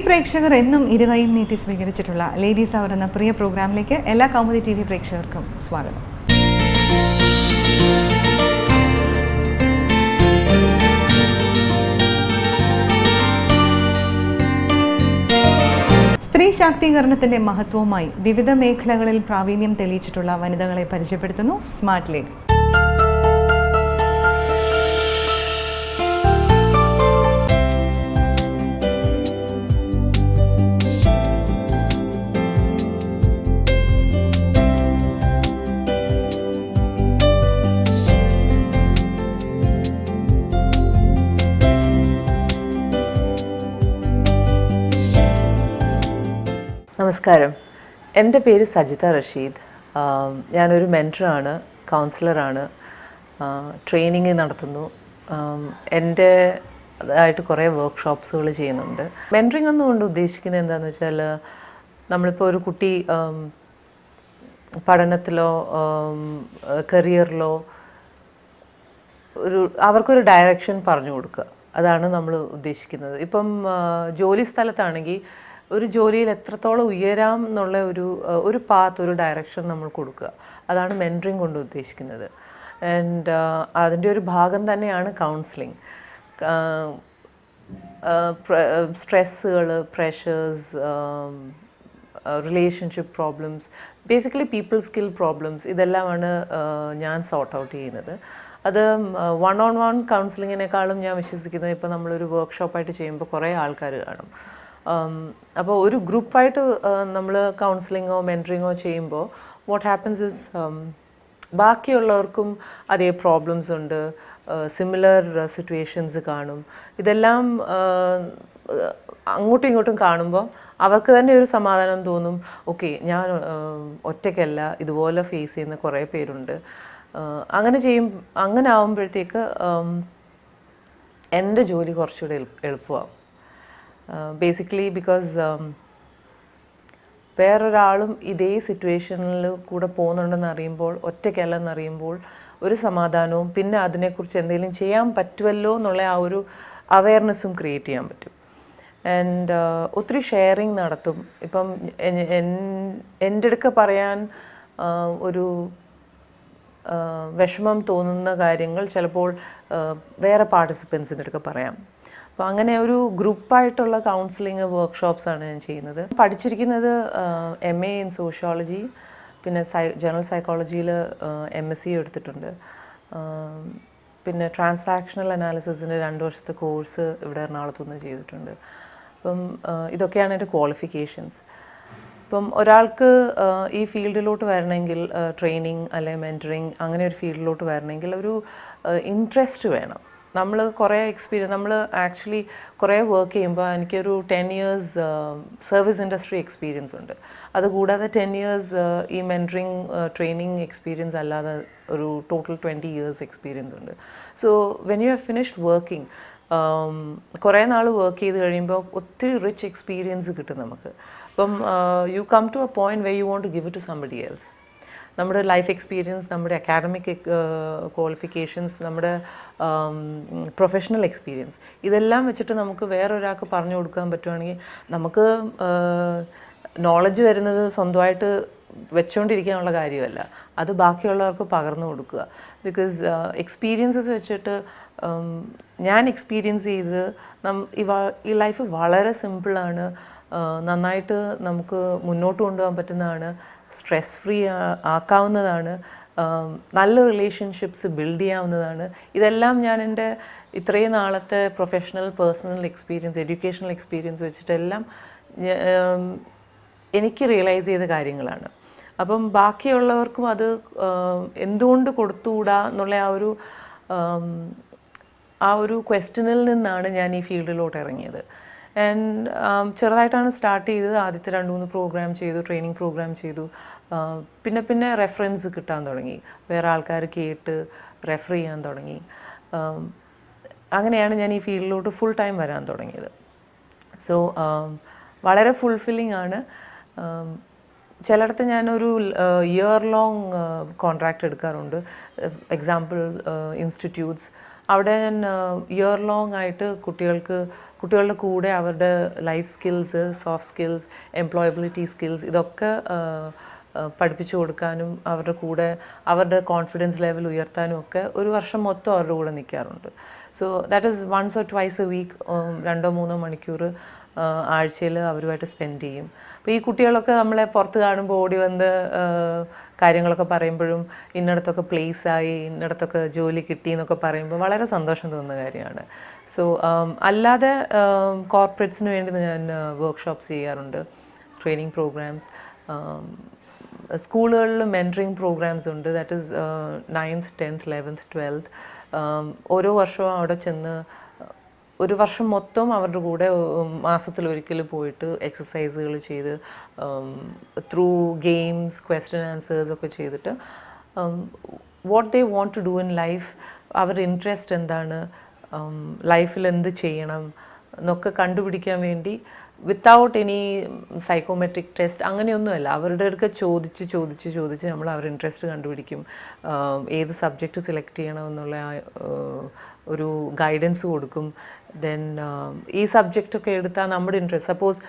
പ്രേക്ഷകർ എന്നും ഇരുകൈയും നീട്ടി സ്വീകരിച്ചിട്ടുള്ള ലേഡീസ് അവർ എന്ന പ്രിയ പ്രോഗ്രാമിലേക്ക് എല്ലാ കൗമുദി TV പ്രേക്ഷകർക്കും സ്വാഗതം. സ്ത്രീ ശാക്തീകരണത്തിന്റെ മഹത്വവുമായി വിവിധ മേഖലകളിൽ പ്രാവീണ്യം തെളിയിച്ചിട്ടുള്ള വനിതകളെ പരിചയപ്പെടുത്തുന്നു സ്മാർട്ട് ലേഡി. നമസ്കാരം, എൻ്റെ പേര് സജിത റഷീദ്. ഞാനൊരു മെൻറ്ററാണ്, കൗൺസിലറാണ്, ട്രെയിനിങ് നടത്തുന്നു. എൻ്റെതായിട്ട് കുറേ വർക്ക്ഷോപ്സുകൾ ചെയ്യുന്നുണ്ട്. മെൻറ്ററിങ് എന്നുകൊണ്ട് ഉദ്ദേശിക്കുന്നത് എന്താണെന്ന് വെച്ചാൽ, നമ്മളിപ്പോൾ ഒരു കുട്ടി പഠനത്തിലോ കരിയറിലോ അവർക്കൊരു ഡയറക്ഷൻ പറഞ്ഞു കൊടുക്കുക, അതാണ് നമ്മൾ ഉദ്ദേശിക്കുന്നത്. ഇപ്പം ജോലി സ്ഥലത്താണെങ്കിൽ ഒരു ജോലിയിൽ എത്രത്തോളം ഉയരാം എന്നുള്ള ഒരു പാത്ത്, ഒരു ഡയറക്ഷൻ നമ്മൾ കൊടുക്കുക, അതാണ് മെൻറ്ററിങ് കൊണ്ട് ഉദ്ദേശിക്കുന്നത്. ആൻഡ് അതിൻ്റെ ഒരു ഭാഗം തന്നെയാണ് കൗൺസിലിംഗ്. സ്ട്രെസ്സുകൾ, pressures, relationship problems, basically people skill problems, ഇതെല്ലാമാണ് ഞാൻ സോർട്ട് ഔട്ട് ചെയ്യുന്നത്. അത് 1-on-1 കൗൺസിലിങ്ങിനേക്കാളും ഞാൻ വിശ്വസിക്കുന്നത്, ഇപ്പോൾ നമ്മളൊരു വർക്ക്ഷോപ്പായിട്ട് ചെയ്യുമ്പോൾ കുറേ ആൾക്കാർ കാണും. അപ്പോൾ ഒരു ഗ്രൂപ്പായിട്ട് നമ്മൾ കൗൺസിലിങ്ങോ മെൻറ്ററിങ്ങോ ചെയ്യുമ്പോൾ വാട്ട് ഹാപ്പൻസ് ഇസ്, ബാക്കിയുള്ളവർക്കും അതേ പ്രോബ്ലംസ് ഉണ്ട്, സിമിലർ സിറ്റുവേഷൻസ് കാണും. ഇതെല്ലാം അങ്ങോട്ടും ഇങ്ങോട്ടും കാണുമ്പോൾ അവർക്ക് തന്നെ ഒരു സമാധാനം തോന്നും. ഓക്കെ, ഞാൻ ഒറ്റയ്ക്കല്ല, ഇതുപോലെ ഫേസ് ചെയ്യുന്ന കുറേ പേരുണ്ട്. അങ്ങനെ ആവുമ്പോഴത്തേക്ക് എൻ്റെ ജോലി കുറച്ചുകൂടെ എളുപ്പമാവും. ബേസിക്കലി ബിക്കോസ് വേറൊരാളും ഇതേ സിറ്റുവേഷനിൽ കൂടെ പോകുന്നുണ്ടെന്ന് അറിയുമ്പോൾ, ഒറ്റയ്ക്കല്ലെന്ന് അറിയുമ്പോൾ ഒരു സമാധാനവും, പിന്നെ അതിനെക്കുറിച്ച് എന്തെങ്കിലും ചെയ്യാൻ പറ്റുമല്ലോ എന്നുള്ള ആ ഒരു അവയർനെസ്സും ക്രിയേറ്റ് ചെയ്യാൻ പറ്റും. ആൻഡ് ഒത്തിരി ഷെയറിങ് നടത്തും. ഇപ്പം എൻ്റെ അടുക്ക പറയാൻ ഒരു വിഷമം തോന്നുന്ന കാര്യങ്ങൾ ചിലപ്പോൾ വേറെ പാർട്ടിസിപ്പൻസിൻ്റെ അടുക്ക പറയാം. അപ്പോൾ അങ്ങനെ ഒരു ഗ്രൂപ്പായിട്ടുള്ള കൗൺസിലിംഗ് വർക്ക്ഷോപ്സാണ് ഞാൻ ചെയ്യുന്നത്. പഠിച്ചിരിക്കുന്നത് MA ഇൻ സോഷ്യോളജി, പിന്നെ ജനറൽ സൈക്കോളജിയിൽ MSc എടുത്തിട്ടുണ്ട്. പിന്നെ ട്രാൻസാക്ഷണൽ അനാലിസിസിൻ്റെ 2 വർഷത്തെ കോഴ്സ് ഇവിടെ എറണാകുളത്തുനിന്ന് ചെയ്തിട്ടുണ്ട്. അപ്പം ഇതൊക്കെയാണ് എൻ്റെ ക്വാളിഫിക്കേഷൻസ്. ഇപ്പം ഒരാൾക്ക് ഈ ഫീൽഡിലോട്ട് വരണമെങ്കിൽ, ട്രെയിനിങ് അല്ലെങ്കിൽ മെൻറ്ററിങ് അങ്ങനെ ഒരു ഫീൽഡിലോട്ട് വരണമെങ്കിൽ ഒരു ഇൻട്രസ്റ്റ് വേണം. നമ്മൾ കുറേ നമ്മൾ ആക്ച്വലി കുറേ വർക്ക് ചെയ്യുമ്പോൾ എനിക്കൊരു 10 years സർവീസ് ഇൻഡസ്ട്രി എക്സ്പീരിയൻസ് ഉണ്ട്. അതുകൂടാതെ 10 years ഈ മെൻറ്ററിങ് ട്രെയിനിങ് എക്സ്പീരിയൻസ് അല്ലാതെ ഒരു ടോട്ടൽ 20 years എക്സ്പീരിയൻസ് ഉണ്ട്. So when you have finished working, കുറേ നാൾ വർക്ക് ചെയ്ത് കഴിയുമ്പോൾ ഒത്തിരി റിച്ച് എക്സ്പീരിയൻസ് കിട്ടും നമുക്ക്. അപ്പം you come to a point where you want to give it to somebody else. നമ്മുടെ ലൈഫ് എക്സ്പീരിയൻസ്, നമ്മുടെ അക്കാഡമിക് ക്വാളിഫിക്കേഷൻസ്, നമ്മുടെ പ്രൊഫഷണൽ എക്സ്പീരിയൻസ്, ഇതെല്ലാം വെച്ചിട്ട് നമുക്ക് വേറൊരാൾക്ക് പറഞ്ഞു കൊടുക്കാൻ പറ്റുവാണെങ്കിൽ, നമുക്ക് നോളജ് വരുന്നത് സ്വന്തമായിട്ട് വെച്ചുകൊണ്ടിരിക്കാനുള്ള കാര്യമല്ല, അത് ബാക്കിയുള്ളവർക്ക് പകർന്നു കൊടുക്കുക. ബിക്കോസ് എക്സ്പീരിയൻസസ് വെച്ചിട്ട് ഞാൻ എക്സ്പീരിയൻസ് ചെയ്ത് ഈ ലൈഫ് വളരെ സിമ്പിളാണ്, നന്നായിട്ട് നമുക്ക് മുന്നോട്ട് കൊണ്ടുപോകാൻ പറ്റുന്നതാണ്, സ്ട്രെസ് ഫ്രീ ആക്കാവുന്നതാണ്, നല്ല റിലേഷൻഷിപ്സ് ബിൽഡ് ചെയ്യാവുന്നതാണ്. ഇതെല്ലാം ഞാൻ എൻ്റെ ഇത്രയും നാളത്തെ professional, personal experience, educational experience വെച്ചിട്ടെല്ലാം എനിക്ക് റിയലൈസ് ചെയ്ത കാര്യങ്ങളാണ്. അപ്പം ബാക്കിയുള്ളവർക്കും അത് എന്തുകൊണ്ട് കൊടുത്തുകൂടാ എന്നുള്ള ആ ഒരു ക്വസ്റ്റ്യനിൽ നിന്നാണ് ഞാൻ ഈ ഫീൽഡിലോട്ട് ഇറങ്ങിയത്. ആൻഡ് ചെറുതായിട്ടാണ് സ്റ്റാർട്ട് ചെയ്തത്. ആദ്യത്തെ 2-3 പ്രോഗ്രാം ചെയ്തു, ട്രെയിനിങ് പ്രോഗ്രാം ചെയ്തു. പിന്നെ റെഫറൻസ് കിട്ടാൻ തുടങ്ങി, വേറെ ആൾക്കാർ കേട്ട് റെഫർ ചെയ്യാൻ തുടങ്ങി. അങ്ങനെയാണ് ഞാൻ ഈ ഫീൽഡിലോട്ട് ഫുൾ ടൈം വരാൻ തുടങ്ങിയത്. സോ വളരെ ഫുൾഫില്ലിംഗ് ആണ്. ചിലയിടത്ത് ഞാനൊരു ഇയർ ലോങ് കോൺട്രാക്റ്റ് എടുക്കാറുണ്ട്. എക്സാമ്പിൾ ഇൻസ്റ്റിറ്റ്യൂട്ട്സ്, അവിടെ ഞാൻ ഇയർ ലോങ് ആയിട്ട് കുട്ടികൾക്ക് കുട്ടികളുടെ കൂടെ അവരുടെ life skills, soft skills, employability skills ഇതൊക്കെ പഠിപ്പിച്ചു കൊടുക്കാനും അവരുടെ കൂടെ അവരുടെ കോൺഫിഡൻസ് ലെവൽ ഉയർത്താനും ഒക്കെ ഒരു വർഷം മൊത്തം അവരുടെ കൂടെ നിൽക്കാറുണ്ട്. So that is once or twice a week, 2-3 മണിക്കൂർ ആഴ്ചയിൽ അവരുമായിട്ട് സ്പെൻഡ് ചെയ്യും. അപ്പോൾ ഈ കുട്ടികളൊക്കെ നമ്മളെ പുറത്ത് കാണുമ്പോൾ ഓടി വന്ന് കാര്യങ്ങളൊക്കെ പറയുമ്പോഴും ഇന്നിടത്തൊക്കെ പ്ലേസായി, ഇന്നിടത്തൊക്കെ ജോലി കിട്ടി എന്നൊക്കെ പറയുമ്പോൾ വളരെ സന്തോഷം തോന്നുന്ന കാര്യമാണ്. സോ അല്ലാതെ കോർപ്പറേറ്റ്സിന് വേണ്ടി ഞാൻ വർക്ക്ഷോപ്സ് ചെയ്യാറുണ്ട്, ട്രെയിനിങ് പ്രോഗ്രാംസ്. സ്കൂളുകളിൽ മെൻറ്ററിങ് പ്രോഗ്രാംസ് ഉണ്ട്. That is 9th, 10th, 11th, 12th. ഓരോ വർഷവും അവിടെ ചെന്ന് ഒരു വർഷം മൊത്തം അവരുടെ കൂടെ മാസത്തിലൊരിക്കൽ പോയിട്ട് എക്സസൈസുകൾ ചെയ്ത് ത്രൂ ഗെയിംസ്, ക്വസ്റ്റ്യൻ ആൻസേഴ്സ് ഒക്കെ ചെയ്തിട്ട് what they want to do in life, അവരുടെ ഇൻട്രസ്റ്റ് എന്താണ്, ലൈഫിൽ എന്ത് ചെയ്യണം എന്നൊക്കെ കണ്ടുപിടിക്കാൻ വേണ്ടി വിത്തൗട്ട് എനി സൈക്കോമെട്രിക് ടെസ്റ്റ് അങ്ങനെയൊന്നുമല്ല, അവരുടെ അടുക്ക ചോദിച്ച് നമ്മൾ അവരുടെ ഇൻട്രസ്റ്റ് കണ്ടുപിടിക്കും. ഏത് സബ്ജക്റ്റ് സെലക്ട് ചെയ്യണമെന്നുള്ള ഒരു ഗൈഡൻസ് കൊടുക്കും. ദെൻ ഈ സബ്ജക്റ്റൊക്കെ എടുത്താൽ നമ്മുടെ ഇൻട്രസ്റ്റ്, സപ്പോസ്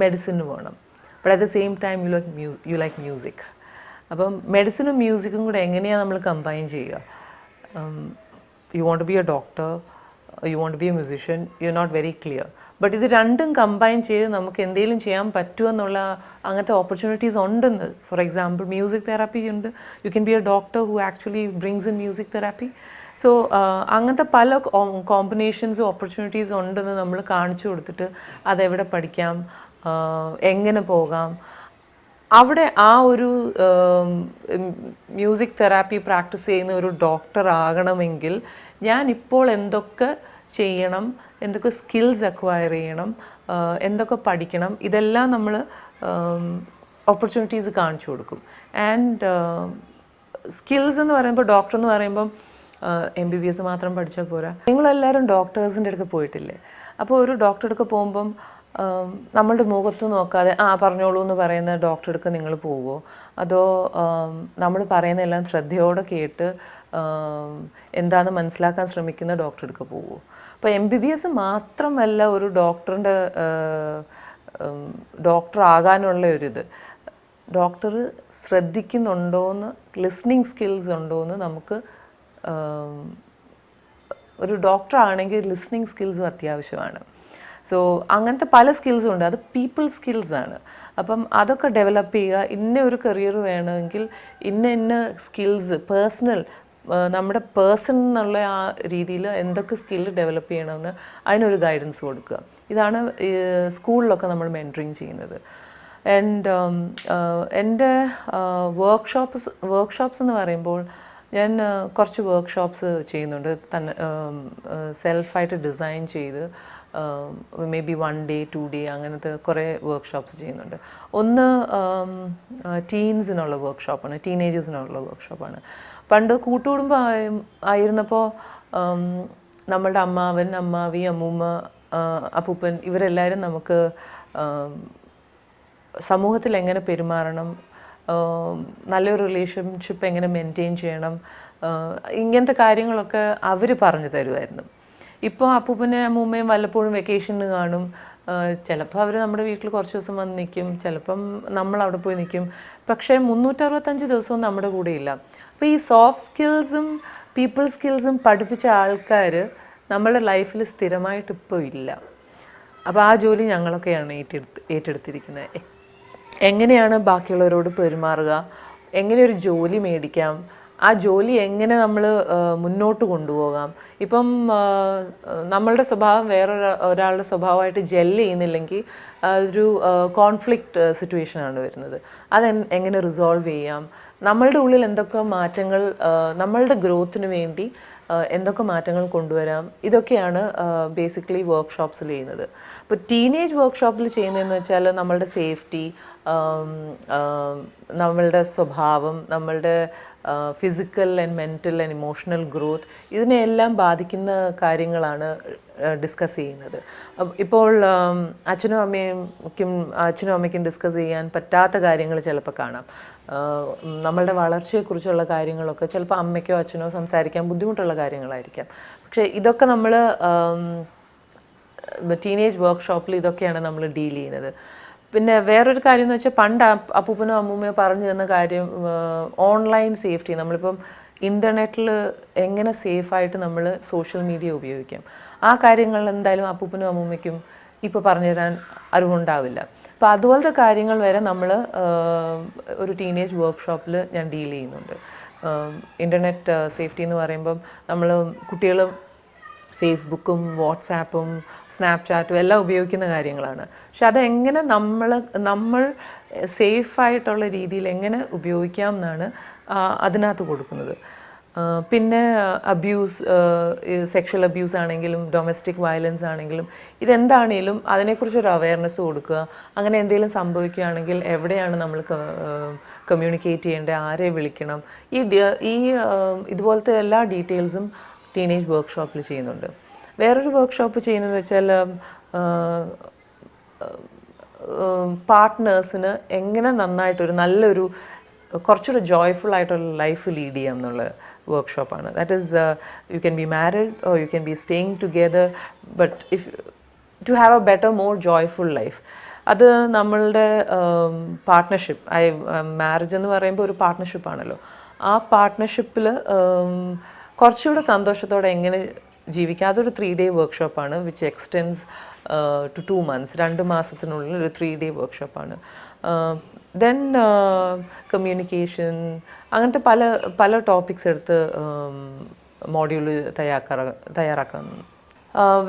മെഡിസിന് പോകണം, but at the same time you like music. അപ്പം മെഡിസിനും മ്യൂസിക്കും കൂടെ എങ്ങനെയാണ് നമ്മൾ കമ്പൈൻ ചെയ്യുക? You want to be a doctor, you want to be a musician, you are not very clear. But ഇത് രണ്ടും കമ്പൈൻ ചെയ്ത് നമുക്ക് എന്തെങ്കിലും ചെയ്യാൻ പറ്റുമെന്നുള്ള അങ്ങനത്തെ ഓപ്പർച്യൂണിറ്റീസ് ഉണ്ടെന്ന്. ഫോർ എക്സാമ്പിൾ മ്യൂസിക് തെറാപ്പി ഉണ്ട്. U can B a doctor who actually brings in music therapy. So അങ്ങനത്തെ പല കോമ്പിനേഷൻസും ഓപ്പർച്യൂണിറ്റീസും ഉണ്ടെന്ന് നമ്മൾ കാണിച്ചു കൊടുത്തിട്ട് അതെവിടെ പഠിക്കാം, എങ്ങനെ പോകാം, അവിടെ ആ ഒരു മ്യൂസിക് തെറാപ്പി പ്രാക്ടീസ് ചെയ്യുന്ന ഒരു ഡോക്ടർ ആകണമെങ്കിൽ ഞാൻ ഇപ്പോൾ എന്തൊക്കെ ചെയ്യണം, എന്തൊക്കെ സ്കിൽസ് അക്വയർ ചെയ്യണം, എന്തൊക്കെ പഠിക്കണം, ഇതെല്ലാം നമ്മൾ ഓപ്പർച്യൂണിറ്റീസ് കാണിച്ചു കൊടുക്കും. ആൻഡ് സ്കിൽസ് എന്ന് പറയുമ്പോൾ ഡോക്ടർ എന്ന് പറയുമ്പം MBBS മാത്രം പഠിച്ചാൽ പോരാ. നിങ്ങളെല്ലാവരും ഡോക്ടേഴ്സിൻ്റെ അടുക്ക് പോയിട്ടില്ലേ? അപ്പോൾ ഒരു ഡോക്ടറുടെ അടുക്ക് പോകുമ്പം നമ്മളുടെ മുഖത്ത് നോക്കാതെ പറഞ്ഞോളൂ എന്ന് പറയുന്ന ഡോക്ടറുടെ അടുക്ക് നിങ്ങൾ പോവുമോ? അതോ നമ്മൾ പറയുന്നതെല്ലാം ശ്രദ്ധയോടെ കേട്ട് എന്താണെന്ന് മനസ്സിലാക്കാൻ ശ്രമിക്കുന്ന ഡോക്ടറുടെ അടുക്ക് പോവുമോ? അപ്പോൾ MBBS മാത്രമല്ല ഒരു ഡോക്ടർ ആകാനുള്ള ഒരിത്. ഡോക്ടർ ശ്രദ്ധിക്കുന്നുണ്ടോയെന്ന്, ലിസ്ണിങ് സ്കിൽസ് ഉണ്ടോയെന്ന് നമുക്ക് ഒരു ഡോക്ടർ ആണെങ്കിൽ ലിസ്ണിങ് സ്കിൽസും അത്യാവശ്യമാണ്. സോ അങ്ങനത്തെ പല സ്കിൽസും ഉണ്ട്, അത് പീപ്പിൾ സ്കിൽസാണ്. അപ്പം അതൊക്കെ ഡെവലപ്പ് ചെയ്യുക. ഇന്ന ഒരു കരിയർ വേണമെങ്കിൽ ഇന്ന സ്കിൽസ്, പേഴ്സണൽ, നമ്മുടെ പേഴ്സൺ എന്നുള്ള ആ രീതിയിൽ എന്തൊക്കെ സ്കില്ല് ഡെവലപ്പ് ചെയ്യണമെന്ന് അതിനൊരു ഗൈഡൻസ് കൊടുക്കുക. ഇതാണ് സ്കൂളിലൊക്കെ നമ്മൾ മെൻറ്ററിങ് ചെയ്യുന്നത്. ആൻഡ് എൻ്റെ വർക്ക്ഷോപ്സ് എന്ന് പറയുമ്പോൾ ഞാൻ കുറച്ച് വർക്ക്ഷോപ്സ് ചെയ്യുന്നുണ്ട്. തന്നെ സെൽഫായിട്ട് ഡിസൈൻ ചെയ്ത് മേ ബി 1 day 2 day അങ്ങനത്തെ കുറേ വർക്ക്ഷോപ്സ് ചെയ്യുന്നുണ്ട്. ഒന്ന് ടീൻസിനുള്ള വർക്ക്ഷോപ്പാണ്, ടീനേജേഴ്സിനുള്ള വർക്ക്ഷോപ്പാണ്. പണ്ട് കൂട്ടുകുടുംബം ആയിരുന്നപ്പോൾ നമ്മളുടെ അമ്മാവൻ, അമ്മാവി, അമ്മൂമ്മ, അപ്പൂപ്പൻ ഇവരെല്ലാവരും നമുക്ക് സമൂഹത്തിൽ എങ്ങനെ പെരുമാറണം, നല്ലൊരു റിലേഷൻഷിപ്പ് എങ്ങനെ മെയിൻറ്റെയിൻ ചെയ്യണം, ഇങ്ങനത്തെ കാര്യങ്ങളൊക്കെ അവർ പറഞ്ഞു തരുമായിരുന്നു. ഇപ്പോൾ അപ്പൂപ്പനെ അമ്മൂമ്മയും വല്ലപ്പോഴും വെക്കേഷന് കാണും. ചിലപ്പോൾ അവർ നമ്മുടെ വീട്ടിൽ കുറച്ച് ദിവസം വന്ന് നിൽക്കും, ചിലപ്പം നമ്മൾ അവിടെ പോയി നിൽക്കും. പക്ഷേ 365 ദിവസവും നമ്മുടെ കൂടെ ഇല്ല. അപ്പോൾ ഈ സോഫ്റ്റ് സ്കിൽസും പീപ്പിൾ സ്കിൽസും പഠിപ്പിച്ച ആൾക്കാർ നമ്മളുടെ ലൈഫിൽ സ്ഥിരമായിട്ട് ഇപ്പോൾ ഇല്ല. അപ്പോൾ ആ ജോലി ഞങ്ങളൊക്കെയാണ് ഏറ്റെടുത്തിരിക്കുന്നത്. എങ്ങനെയാണ് ബാക്കിയുള്ളവരോട് പെരുമാറുക, എങ്ങനെ ഒരു ജോലി മേടിക്കാം, ആ ജോലി എങ്ങനെ നമ്മൾ മുന്നോട്ട് കൊണ്ടുപോകാം. ഇപ്പം നമ്മളുടെ സ്വഭാവം ഒരാളുടെ സ്വഭാവമായിട്ട് ജെല്ല് ചെയ്യുന്നില്ലെങ്കിൽ ഒരു കോൺഫ്ലിക്റ്റ് സിറ്റുവേഷനാണ് വരുന്നത്. എങ്ങനെ റിസോൾവ് ചെയ്യാം, നമ്മളുടെ ഉള്ളിൽ എന്തൊക്കെ മാറ്റങ്ങൾ, നമ്മളുടെ ഗ്രോത്തിന് വേണ്ടി എന്തൊക്കെ മാറ്റങ്ങൾ കൊണ്ടുവരാം, ഇതൊക്കെയാണ് ബേസിക്കലി വർക്ക്ഷോപ്സിൽ ചെയ്യുന്നത്. ഇപ്പോൾ ടീനേജ് വർക്ക്ഷോപ്പിൽ ചെയ്യുന്നതെന്ന് വെച്ചാൽ നമ്മളുടെ സേഫ്റ്റി, നമ്മളുടെ സ്വഭാവം, നമ്മളുടെ physical and mental and emotional growth, ഇതിനെല്ലാം ബാധിക്കുന്ന കാര്യങ്ങളാണ് ഡിസ്കസ് ചെയ്യുന്നത്. ഇപ്പോൾ അച്ഛനും അമ്മയ്ക്കും ഡിസ്കസ് ചെയ്യാൻ പറ്റാത്ത കാര്യങ്ങൾ ചിലപ്പോൾ കാണാം. നമ്മളുടെ വളർച്ചയെക്കുറിച്ചുള്ള കാര്യങ്ങളൊക്കെ ചിലപ്പോൾ അമ്മയ്ക്കോ അച്ഛനോ സംസാരിക്കാൻ ബുദ്ധിമുട്ടുള്ള കാര്യങ്ങളായിരിക്കാം. പക്ഷേ ഇതൊക്കെ നമ്മൾ ടീനേജ് വർക്ക്ഷോപ്പിൽ ഇതൊക്കെയാണ് നമ്മൾ ഡീൽ ചെയ്യുന്നത്. പിന്നെ വേറൊരു കാര്യം എന്ന് വെച്ചാൽ പണ്ട് അപ്പൂപ്പനോ അമ്മൂമ്മയോ പറഞ്ഞു തന്ന കാര്യം ഓൺലൈൻ സേഫ്റ്റി. നമ്മളിപ്പം ഇൻ്റർനെറ്റിൽ എങ്ങനെ സേഫായിട്ട് നമ്മൾ സോഷ്യൽ മീഡിയ ഉപയോഗിക്കാം, ആ കാര്യങ്ങൾ എന്തായാലും അപ്പൂപ്പനും അമ്മൂമ്മയ്ക്കും ഇപ്പോൾ പറഞ്ഞു തരാൻ അറിവുണ്ടാവില്ല. അപ്പോൾ അതുപോലത്തെ കാര്യങ്ങൾ വരെ നമ്മൾ ഒരു ടീനേജ് വർക്ക്ഷോപ്പിൽ ഞാൻ ഡീൽ ചെയ്യുന്നുണ്ട്. ഇൻ്റർനെറ്റ് സേഫ്റ്റി എന്ന് പറയുമ്പം നമ്മൾ കുട്ടികൾ ഫേസ്ബുക്കും വാട്സാപ്പും സ്നാപ്ചാറ്റും എല്ലാം ഉപയോഗിക്കുന്ന കാര്യങ്ങളാണ്. പക്ഷെ അതെങ്ങനെ നമ്മൾ സേഫായിട്ടുള്ള രീതിയിൽ എങ്ങനെ ഉപയോഗിക്കാം എന്നാണ് അതിനകത്ത് കൊടുക്കുന്നത്. പിന്നെ അബ്യൂസ്, സെക്ഷൽ അബ്യൂസ് ആണെങ്കിലും ഡൊമസ്റ്റിക് വയലൻസ് ആണെങ്കിലും ഇതെന്താണെങ്കിലും അതിനെക്കുറിച്ചൊരു അവയർനെസ് കൊടുക്കുക. അങ്ങനെ എന്തെങ്കിലും സംഭവിക്കുകയാണെങ്കിൽ എവിടെയാണ് നമ്മൾ കമ്മ്യൂണിക്കേറ്റ് ചെയ്യേണ്ടത്, ആരെ വിളിക്കണം, ഇതുപോലത്തെ എല്ലാ ഡീറ്റെയിൽസും ടീനേജ് വർക്ക്ഷോപ്പിൽ ചെയ്യുന്നുണ്ട്. വേറൊരു വർക്ക്ഷോപ്പ് ചെയ്യുന്നത് വെച്ചാൽ പാർട്ട്നേഴ്സിന് എങ്ങനെ നന്നായിട്ടൊരു നല്ലൊരു കുറച്ചുകൂടെ ജോയ്ഫുൾ ആയിട്ടുള്ള ലൈഫ് ലീഡ് ചെയ്യാം എന്നുള്ള വർക്ക്ഷോപ്പാണ്. That is you can be married or you can be staying together, but to have a better more joyful life. അത് നമ്മളുടെ പാർട്ട്ണർഷിപ്പ്, മാരേജ് എന്ന് പറയുമ്പോൾ ഒരു പാർട്ട്ണർഷിപ്പാണല്ലോ. ആ പാർട്ട്ണർഷിപ്പിൽ കുറച്ചുകൂടെ സന്തോഷത്തോടെ എങ്ങനെ ജീവിക്കാം, അതൊരു 3-day വർക്ക്ഷോപ്പാണ് വിച്ച് എക്സ്റ്റെൻസ് ടു 2 months, 2 മാസത്തിനുള്ളിൽ ഒരു 3-day വർക്ക്ഷോപ്പാണ്. ദെൻ കമ്മ്യൂണിക്കേഷൻ, അങ്ങനത്തെ പല ടോപ്പിക്സ് എടുത്ത് മോഡ്യൂൾ തയ്യാറാക്കുന്നു.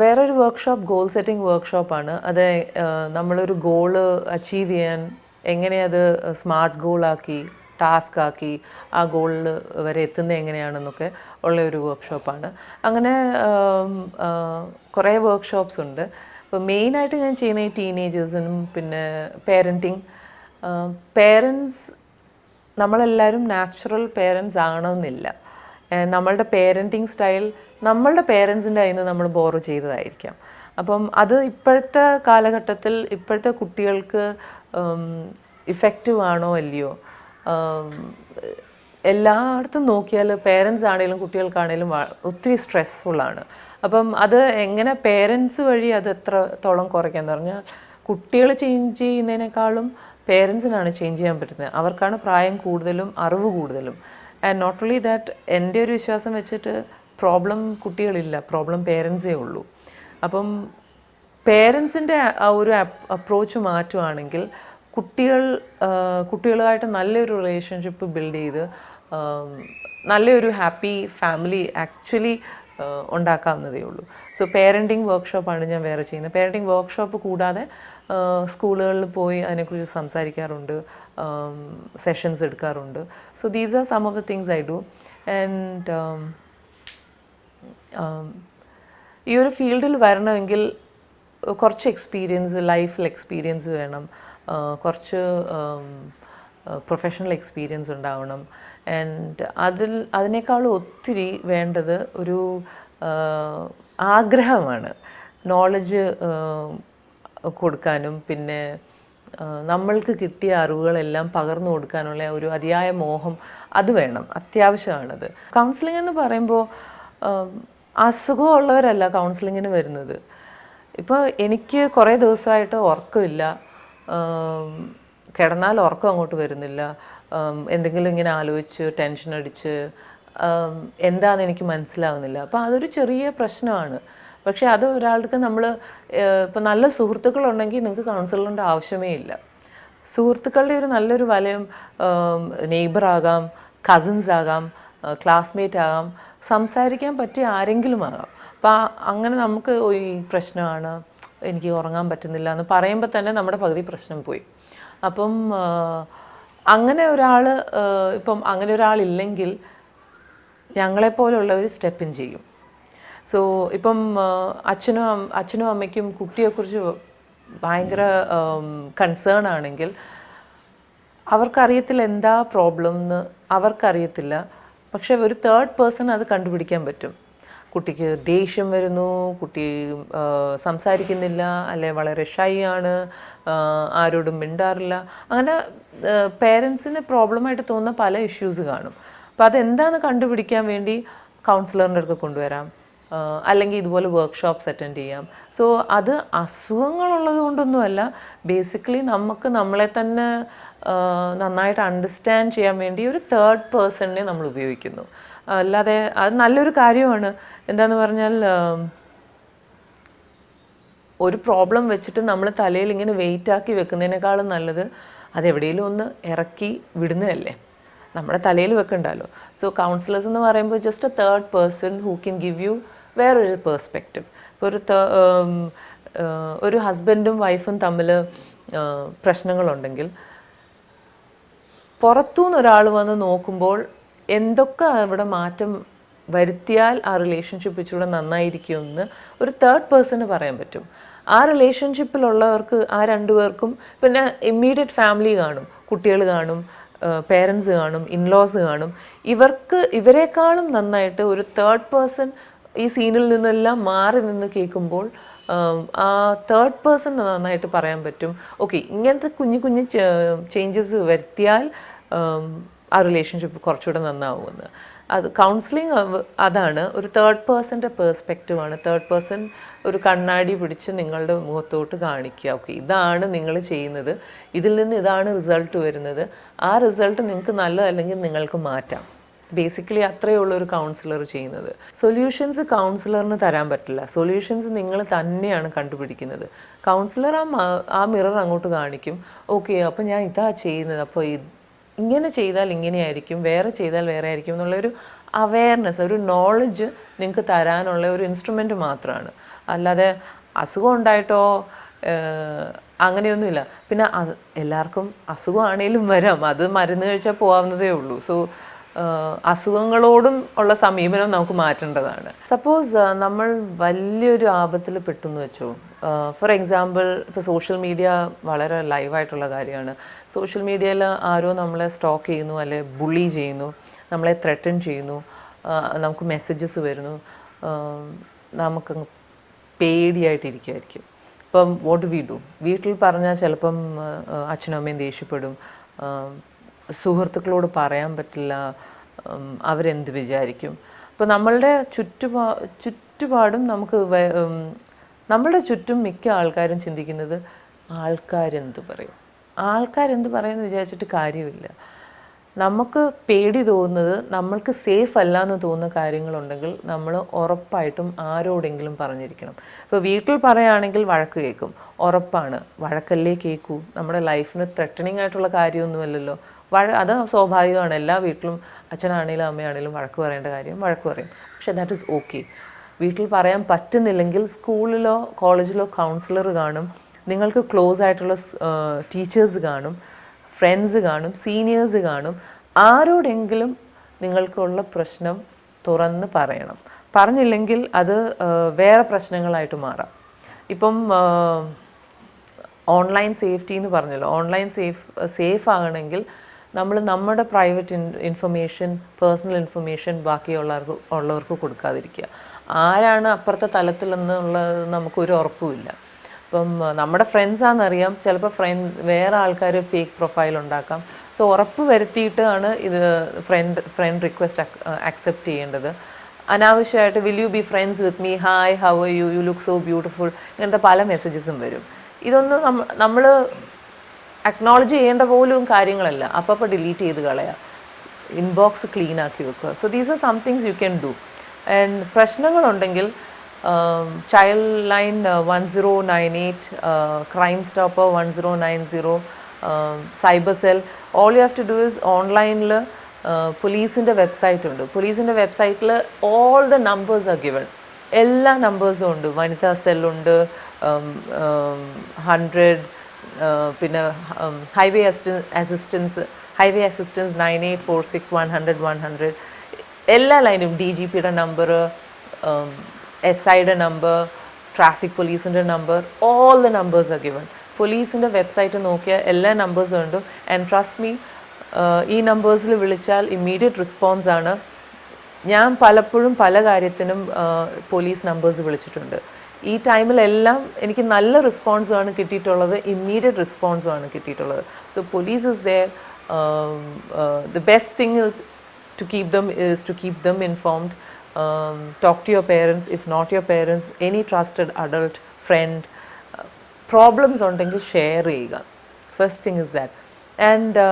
വേറൊരു വർക്ക്ഷോപ്പ് ഗോൾ സെറ്റിംഗ് വർക്ക്ഷോപ്പാണ്. അത് നമ്മളൊരു ഗോള് അച്ചീവ് ചെയ്യാൻ എങ്ങനെ അത് സ്മാർട്ട് ഗോളാക്കി ടാസ്ക് ആക്കി ആ ഗോളിൽ വരെ എത്തുന്നത് എങ്ങനെയാണെന്നൊക്കെ ഉള്ള ഒരു വർക്ക്ഷോപ്പാണ്. അങ്ങനെ കുറേ വർക്ക്ഷോപ്സ് ഉണ്ട്. അപ്പോൾ മെയിനായിട്ട് ഞാൻ ചെയ്യുന്ന ഈ ടീനേജേഴ്സിനും പിന്നെ പേരൻറ്റിങ്. പേരൻസ് നമ്മളെല്ലാവരും നാച്ചുറൽ പേരൻസ് ആകണമെന്നില്ല. നമ്മളുടെ പേരൻറ്റിങ് സ്റ്റൈൽ നമ്മളുടെ പേരൻസിൻ്റെ കയ്യിൽ നിന്ന് നമ്മൾ ബോറോ ചെയ്തതായിരിക്കാം. അപ്പം അത് ഇപ്പോഴത്തെ കാലഘട്ടത്തിൽ ഇപ്പോഴത്തെ കുട്ടികൾക്ക് ഇഫക്റ്റീവ് ആണോ അല്ലയോ, എല്ലായിടത്തും നോക്കിയാൽ പേരൻസ് ആണെങ്കിലും കുട്ടികൾക്കാണെങ്കിലും ഒത്തിരി സ്ട്രെസ്ഫുള്ളാണ്. അപ്പം അത് എങ്ങനെ പേരൻസ് വഴി അത് എത്രത്തോളം കുറയ്ക്കാന്ന് പറഞ്ഞാൽ കുട്ടികൾ ചേഞ്ച് ചെയ്യുന്നതിനേക്കാളും പേരൻസിനാണ് ചേഞ്ച് ചെയ്യാൻ പറ്റുന്നത്. അവർക്കാണ് പ്രായം കൂടുതലും അറിവ് കൂടുതലും. ആൻഡ് നോട്ട് ഓൺലി ദാറ്റ്, എൻ്റെ ഒരു വിശ്വാസം വെച്ചിട്ട് പ്രോബ്ലം കുട്ടികളില്ല, പ്രോബ്ലം പേരൻസേ ഉള്ളൂ. അപ്പം പേരൻസിൻ്റെ ആ ഒരു അപ്രോച്ച് മാറ്റുവാണെങ്കിൽ കുട്ടികളുമായിട്ട് നല്ലൊരു റിലേഷൻഷിപ്പ് ബിൽഡ് ചെയ്ത് നല്ലൊരു ഹാപ്പി ഫാമിലി ആക്ച്വലി ഉണ്ടാക്കാവുന്നതേ ഉള്ളൂ. സോ പേരൻറ്റിങ് വർക്ക്ഷോപ്പാണ് ഞാൻ വേറെ ചെയ്യുന്നത്. പേരൻറ്റിങ് വർക്ക്ഷോപ്പ് കൂടാതെ സ്കൂളുകളിൽ പോയി അതിനെക്കുറിച്ച് സംസാരിക്കാറുണ്ട്, സെഷൻസ് എടുക്കാറുണ്ട്. So these are some of the things I do. And ഈ ഒരു ഫീൽഡിൽ വരണമെങ്കിൽ കുറച്ച് എക്സ്പീരിയൻസ്, ലൈഫിൽ എക്സ്പീരിയൻസ് വേണം, കുറച്ച് പ്രൊഫഷണൽ എക്സ്പീരിയൻസ് ഉണ്ടാവണം. ആൻഡ് അതിനേക്കാളും ഒത്തിരി വേണ്ടത് ഒരു ആഗ്രഹമാണ്. നോളജ് കൊടുക്കാനും പിന്നെ നമ്മൾക്ക് കിട്ടിയ അറിവുകളെല്ലാം പകർന്നു കൊടുക്കാനുള്ള ഒരു അതിയായ മോഹം അത് വേണം, അത്യാവശ്യമാണത്. കൗൺസിലിംഗ് എന്ന് പറയുമ്പോൾ അസുഖമുള്ളവരല്ല കൗൺസിലിങ്ങിന് വരുന്നത്. ഇപ്പോൾ എനിക്ക് കുറേ ദിവസമായിട്ട് ഉറക്കമില്ല, കിടന്നാൽ ഉറക്കം അങ്ങോട്ട് വരുന്നില്ല, എന്തെങ്കിലും ഇങ്ങനെ ആലോചിച്ച് ടെൻഷൻ അടിച്ച് എന്താണെന്ന് എനിക്ക് മനസ്സിലാവുന്നില്ല. അപ്പോൾ അതൊരു ചെറിയ പ്രശ്നമാണ്. പക്ഷേ അത് ഒരാൾക്ക് നമ്മൾ ഇപ്പോൾ നല്ല സുഹൃത്തുക്കളുണ്ടെങ്കിൽ നിങ്ങൾക്ക് കൗൺസിലറിൻ്റെ ആവശ്യമേ ഇല്ല. സുഹൃത്തുക്കളുടെ ഒരു നല്ലൊരു വലയം നെയ്ബറാകാം, കസിൻസ് ആകാം, ക്ലാസ്മേറ്റ് ആകാം, സംസാരിക്കാൻ പറ്റിയ ആരെങ്കിലും ആകാം. അപ്പോൾ അങ്ങനെ നമുക്ക് ഈ പ്രശ്നമാണ്, എനിക്ക് ഉറങ്ങാൻ പറ്റുന്നില്ല എന്ന് പറയുമ്പോൾ തന്നെ നമ്മുടെ പകുതി പ്രശ്നം പോയി. അപ്പം അങ്ങനെ ഒരാളില്ലെങ്കിൽ ഞങ്ങളെപ്പോലുള്ളവർ സ്റ്റെപ്പ് ഇൻ ചെയ്യും. സോ ഇപ്പം അച്ഛനും അമ്മയ്ക്കും കുട്ടിയെക്കുറിച്ച് ഭയങ്കര കൺസേൺ ആണെങ്കിൽ അവർക്കറിയത്തില്ല എന്താ പ്രോബ്ലം എന്ന്, അവർക്കറിയത്തില്ല. പക്ഷെ ഒരു തേർഡ് പേഴ്സൺ അത് കണ്ടുപിടിക്കാൻ പറ്റും. കുട്ടിക്ക് ദേഷ്യം വരുന്നു, കുട്ടി സംസാരിക്കുന്നില്ല, അല്ലെ വളരെ ഷൈ ആണ്, ആരോടും മിണ്ടാറില്ല, അങ്ങനെ പേരൻസിന് പ്രോബ്ലമായിട്ട് തോന്നുന്ന പല ഇഷ്യൂസ് കാണും. അപ്പോൾ അതെന്താണെന്ന് കണ്ടുപിടിക്കാൻ വേണ്ടി കൗൺസിലറിൻ്റെ അടുത്ത് കൊണ്ടുവരാം. അല്ലെങ്കിൽ ഇതുപോലെ വർക്ക്ഷോപ്സ് അറ്റൻഡ് ചെയ്യാം. സോ അത് അസുഖങ്ങളുള്ളത് കൊണ്ടൊന്നുമല്ല, ബേസിക്കലി നമുക്ക് നമ്മളെ തന്നെ നന്നായിട്ട് അണ്ടർസ്റ്റാൻഡ് ചെയ്യാൻ വേണ്ടി ഒരു തേർഡ് പേഴ്സണിനെ നമ്മൾ ഉപയോഗിക്കുന്നു. അല്ലാതെ അത് നല്ലൊരു കാര്യമാണ്. എന്താന്ന് പറഞ്ഞാൽ ഒരു പ്രോബ്ലം വെച്ചിട്ട് നമ്മൾ തലയിൽ ഇങ്ങനെ വെയിറ്റ് ആക്കി വെക്കുന്നതിനേക്കാളും നല്ലത് അതെവിടെയെങ്കിലും ഒന്ന് ഇറക്കി വിടുന്നതല്ലേ, നമ്മുടെ തലയിൽ വെക്കണ്ടല്ലോ. സോ കൗൺസിലേഴ്സ് എന്ന് പറയുമ്പോൾ just A third person who can give you വേറൊരു പേഴ്സ്പെക്റ്റീവ്. ഇപ്പോൾ ഒരു ഹസ്ബൻഡും വൈഫും തമ്മിൽ പ്രശ്നങ്ങളുണ്ടെങ്കിൽ പുറത്തുനിന്ന് ഒരാൾ വന്ന് നോക്കുമ്പോൾ എന്തൊക്കെ അവിടെ മാറ്റം വരുത്തിയാൽ ആ റിലേഷൻഷിപ്പ് ഇച്ചിലൂടെ നന്നായിരിക്കുമെന്ന് ഒരു തേർഡ് പേഴ്സണ് പറയാൻ പറ്റും. ആ റിലേഷൻഷിപ്പിലുള്ളവർക്ക് ആ രണ്ടുപേർക്കും പിന്നെ ഇമ്മീഡിയറ്റ് ഫാമിലി കാണും, കുട്ടികൾ കാണും, പേരൻസ് കാണും, ഇൻലോസ് കാണും. ഇവരെക്കാളും നന്നായിട്ട് ഒരു തേർഡ് പേഴ്സൺ ഈ സീനിൽ നിന്നെല്ലാം മാറി നിന്ന് കേൾക്കുമ്പോൾ ആ തേർഡ് പേഴ്സൺ നന്നായിട്ട് പറയാൻ പറ്റും, ഓക്കെ ഇങ്ങനത്തെ കുഞ്ഞു കുഞ്ഞു ചേഞ്ചസ് വരുത്തിയാൽ ആ റിലേഷൻഷിപ്പ് കുറച്ചുകൂടെ നന്നാവുമെന്ന്. അത് കൗൺസിലിംഗ് അതാണ്, ഒരു തേർഡ് പേഴ്സൻ്റെ പേഴ്സ്പെക്റ്റീവാണ്. തേർഡ് പേഴ്സൺ ഒരു കണ്ണാടി പിടിച്ച് നിങ്ങളുടെ മുഖത്തോട്ട് കാണിക്കുക, ഓക്കെ ഇതാണ് നിങ്ങൾ ചെയ്യുന്നത്, ഇതിൽ നിന്ന് ഇതാണ് റിസൾട്ട് വരുന്നത്, ആ റിസൾട്ട് നിങ്ങൾക്ക് നല്ലതല്ലെങ്കിൽ നിങ്ങൾക്ക് മാറ്റാം. ബേസിക്കലി അത്രയേ ഉള്ളൂ ഒരു കൗൺസിലർ ചെയ്യുന്നത്. സൊല്യൂഷൻസ് കൗൺസിലറിന് തരാൻ പറ്റില്ല, സൊല്യൂഷൻസ് നിങ്ങൾ തന്നെയാണ് കണ്ടുപിടിക്കുന്നത്. കൗൺസിലർ ആ മിറർ അങ്ങോട്ട് കാണിക്കും, ഓക്കെ അപ്പോൾ ഞാൻ ഇതാ ചെയ്യുന്നത്, അപ്പോൾ ഇങ്ങനെ ചെയ്താൽ ഇങ്ങനെയായിരിക്കും, വേറെ ചെയ്താൽ വേറെ ആയിരിക്കും എന്നുള്ളൊരു അവെയർനെസ്, ഒരു നോളജ് നിങ്ങൾക്ക് തരാനുള്ള ഒരു ഇൻസ്ട്രുമെൻ്റ് മാത്രമാണ്. അല്ലാതെ അസുഖം ഉണ്ടായിട്ടോ അങ്ങനെയൊന്നുമില്ല. പിന്നെ എല്ലാവർക്കും അസുഖമാണേലും വരാം, അത് മരുന്ന് കഴിച്ചാൽ പോകാവുന്നതേ ഉള്ളൂ. സോ അസുഖങ്ങളോടും ഉള്ള സമീപനം നമുക്ക് മാറ്റേണ്ടതാണ്. സപ്പോസ് നമ്മൾ വലിയൊരു ആപത്തിൽ പെട്ടെന്ന് വെച്ചോ, ഫോർ എക്സാമ്പിൾ ഇപ്പോൾ സോഷ്യൽ മീഡിയ വളരെ ലൈവായിട്ടുള്ള കാര്യമാണ്. സോഷ്യൽ മീഡിയയിൽ ആരോ നമ്മളെ സ്റ്റോക്ക് ചെയ്യുന്നു, അല്ലെ ബുള്ളി ചെയ്യുന്നു, നമ്മളെ ത്രെറ്റൻ ചെയ്യുന്നു, നമുക്ക് മെസ്സേജസ് വരുന്നു, നമുക്ക് പേടിയായിട്ടിരിക്കുമായിരിക്കും. ഇപ്പം വാട്ട് വി ഡു, വീട്ടിൽ പറഞ്ഞാൽ ചിലപ്പം അച്ഛനും അമ്മയും ദേഷ്യപ്പെടും, സുഹൃത്തുക്കളോട് പറയാൻ പറ്റില്ല, അവരെന്ത് വിചാരിക്കും. അപ്പോൾ നമ്മളുടെ ചുറ്റുപാടും നമുക്ക് നമ്മളുടെ ചുറ്റും മിക്ക ആൾക്കാരും ചിന്തിക്കുന്നത് ആൾക്കാരെന്ത് പറയും, ആൾക്കാരെന്ത് പറയുമെന്ന് വിചാരിച്ചിട്ട് കാര്യമില്ല. നമുക്ക് പേടി തോന്നുന്നത്, നമ്മൾക്ക് സേഫ് അല്ല എന്ന് തോന്നുന്ന കാര്യങ്ങളുണ്ടെങ്കിൽ നമ്മൾ ഉറപ്പായിട്ടും ആരോടെങ്കിലും പറഞ്ഞിരിക്കണം. ഇപ്പോൾ വീട്ടിൽ പറയുകയാണെങ്കിൽ വഴക്ക് കേൾക്കും, ഉറപ്പാണ്, വഴക്കല്ലേ കേൾക്കൂ, നമ്മുടെ ലൈഫിന് ത്രെട്ടനിങ് ആയിട്ടുള്ള കാര്യമൊന്നുമല്ലല്ലോ. അത് സ്വാഭാവികമാണ്, എല്ലാ വീട്ടിലും അച്ഛനാണേലും അമ്മയാണേലും വഴക്ക് പറയേണ്ട കാര്യം വഴക്ക് പറയും. പക്ഷേ ദാറ്റ് ഈസ് ഓക്കെ. വീട്ടിൽ പറയാൻ പറ്റുന്നില്ലെങ്കിൽ സ്കൂളിലോ കോളേജിലോ കൗൺസിലർ കാണും, നിങ്ങൾക്ക് ക്ലോസ് ആയിട്ടുള്ള ടീച്ചേഴ്സ് കാണും, ഫ്രണ്ട്സ് കാണും, സീനിയേഴ്സ് കാണും. ആരോടെങ്കിലും നിങ്ങൾക്കുള്ള പ്രശ്നം തുറന്ന് പറയണം. പറഞ്ഞില്ലെങ്കിൽ അത് വേറെ പ്രശ്നങ്ങളായിട്ട് മാറാം. ഇപ്പം ഓൺലൈൻ സേഫ്റ്റി എന്ന് പറഞ്ഞല്ലോ, ഓൺലൈൻ സേഫ് ആകണമെങ്കിൽ നമ്മൾ നമ്മുടെ പ്രൈവറ്റ് ഇൻഫർമേഷൻ, പേഴ്സണൽ ഇൻഫർമേഷൻ ബാക്കിയുള്ളവർക്ക് കൊടുക്കാതിരിക്കുക. ആരാണ് അപ്പുറത്തെ തലത്തിലെന്നുള്ളത് നമുക്കൊരു ഉറപ്പുമില്ല. ഇപ്പം നമ്മുടെ ഫ്രണ്ട്സാണെന്നറിയാം, ചിലപ്പോൾ വേറെ ആൾക്കാർ ഫേക്ക് പ്രൊഫൈൽ ഉണ്ടാക്കാം. സോ ഉറപ്പ് വരുത്തിയിട്ടാണ് ഇത് ഫ്രണ്ട് റിക്വസ്റ്റ് അക്സെപ്റ്റ് ചെയ്യേണ്ടത്. അനാവശ്യമായിട്ട് will you be friends with me, hi how are you, you look so beautiful, ഇങ്ങനത്തെ പല മെസ്സേജസും വരും. ഇതൊന്നും നമ്മൾ അക്നോളജ് ചെയ്യേണ്ട പോലും കാര്യങ്ങളല്ല, അപ്പോൾ ഡിലീറ്റ് ചെയ്ത് കളയാം, ഇൻബോക്സ് ക്ലീൻ ആക്കി വെക്കുക. So these are some things you can do. And പ്രശ്നങ്ങളുണ്ടെങ്കിൽ child line 1098, crime stopper 1090, cyber cell, all you have to do is ഓൺലൈനിൽ പോലീസിൻ്റെ വെബ്സൈറ്റ് ഉണ്ട്. പോലീസിൻ്റെ വെബ്സൈറ്റിൽ all the numbers are given, എല്ലാ നമ്പേഴ്സും ഉണ്ട്. വനിതാ സെല്ലുണ്ട്, 100, പിന്നെ ഹൈവേ അസിസ്റ്റൻസ് 9846 100 100, എല്ലാ ലൈനും, DGPയുടെ നമ്പർ, SIയുടെ നമ്പർ, ട്രാഫിക് പോലീസിൻ്റെ number, all the numbers are given. പോലീസിൻ്റെ വെബ്സൈറ്റ് നോക്കിയാൽ എല്ലാ നമ്പേഴ്സും ഉണ്ട്. ആൻഡ് ട്രസ്റ്റ് മീ, ഈ നമ്പേഴ്സിൽ വിളിച്ചാൽ ഇമ്മീഡിയറ്റ് റെസ്പോൺസ് ആണ്. ഞാൻ പലപ്പോഴും പല കാര്യത്തിനും പോലീസ് നമ്പേഴ്സ് വിളിച്ചിട്ടുണ്ട്. ഈ ടൈമിലെല്ലാം എനിക്ക് നല്ല റെസ്പോൺസുമാണ് കിട്ടിയിട്ടുള്ളത്, ഇമ്മീഡിയറ്റ് റെസ്പോൺസുമാണ് കിട്ടിയിട്ടുള്ളത്. So police is there. The best thing to keep them is to keep them informed. talk to your parents. If not your parents, any trusted adult, friend. Problems ഉണ്ടെങ്കിൽ share ചെയ്യുക. First thing is that. And